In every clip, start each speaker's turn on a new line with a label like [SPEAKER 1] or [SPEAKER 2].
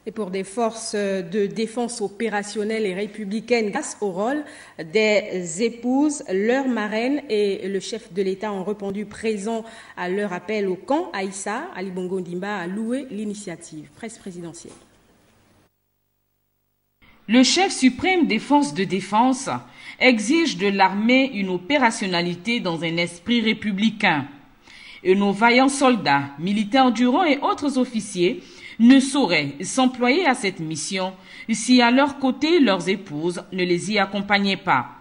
[SPEAKER 1] Et pour des forces de défense opérationnelle et républicaine, grâce au rôle des épouses, leurs marraines et le chef de l'État ont répondu présent à leur appel au camp. Aïssa, Ali Bongo Ondimba a loué l'initiative. Presse présidentielle.
[SPEAKER 2] Le chef suprême des forces de défense exige de l'armée une opérationnalité dans un esprit républicain. Et nos vaillants soldats, militaires durant et autres officiers ne sauraient s'employer à cette mission si à leur côté leurs épouses ne les y accompagnaient pas.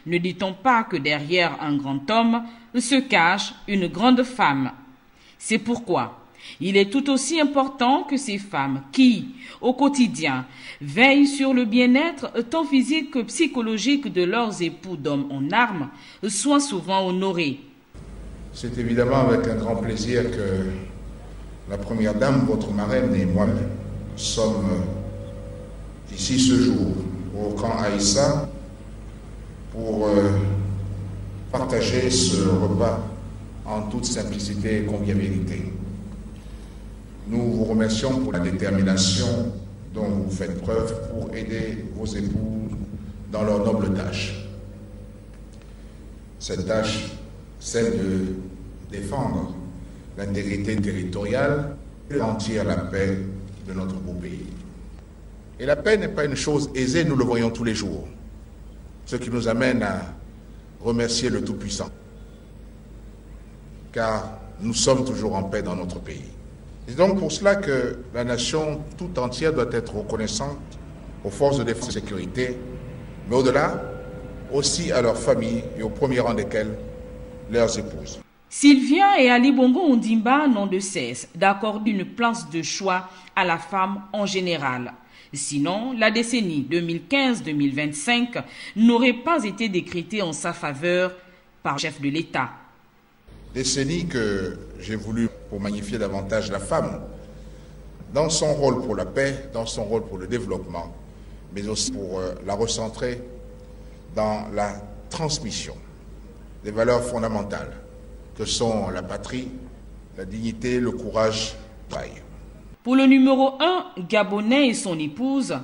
[SPEAKER 2] Ne dit-on pas que derrière un grand homme se cache une grande femme? C'est pourquoi il est tout aussi important que ces femmes qui, au quotidien, veillent sur le bien-être tant physique que psychologique de leurs époux d'hommes en armes, soient souvent honorées.
[SPEAKER 3] C'est évidemment avec un grand plaisir que la première dame, votre marraine et moi-même sommes ici ce jour au camp Aïssa pour partager ce repas en toute simplicité et convivialité. Nous vous remercions pour la détermination dont vous faites preuve pour aider vos époux dans leur noble tâche. Cette tâche, celle de défendre l'intégrité territoriale et garantir la paix de notre beau pays. Et la paix n'est pas une chose aisée, nous le voyons tous les jours. Ce qui nous amène à remercier le Tout-Puissant. Car nous sommes toujours en paix dans notre pays. C'est donc pour cela que la nation tout entière doit être reconnaissante aux forces de défense et de sécurité, mais au-delà, aussi à leurs familles et au premier rang desquelles leurs épouses.
[SPEAKER 2] Sylvia et Ali Bongo Ondimba n'ont de cesse d'accorder une place de choix à la femme en général. Sinon, la décennie 2015-2025 n'aurait pas été décrétée en sa faveur par le chef de l'État.
[SPEAKER 3] Décennie que j'ai voulu pour magnifier davantage la femme dans son rôle pour la paix, dans son rôle pour le développement, mais aussi pour la recentrer dans la transmission des valeurs fondamentales que sont la patrie, la dignité, le courage, le travail.
[SPEAKER 2] Pour le numéro 1, Gabonais et son épouse,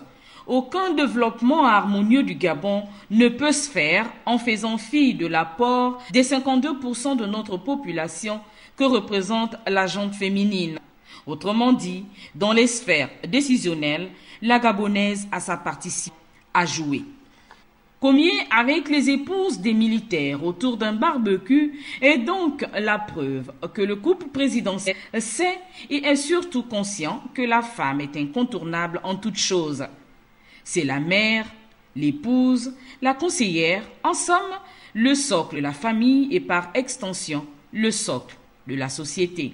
[SPEAKER 2] aucun développement harmonieux du Gabon ne peut se faire en faisant fi de l'apport des 52% de notre population que représente la gente féminine. Autrement dit, dans les sphères décisionnelles, la Gabonaise a sa partition à jouer. Commier avec les épouses des militaires autour d'un barbecue est donc la preuve que le couple présidentiel sait et est surtout conscient que la femme est incontournable en toutes choses. C'est la mère, l'épouse, la conseillère, en somme, le socle de la famille et par extension, le socle de la société.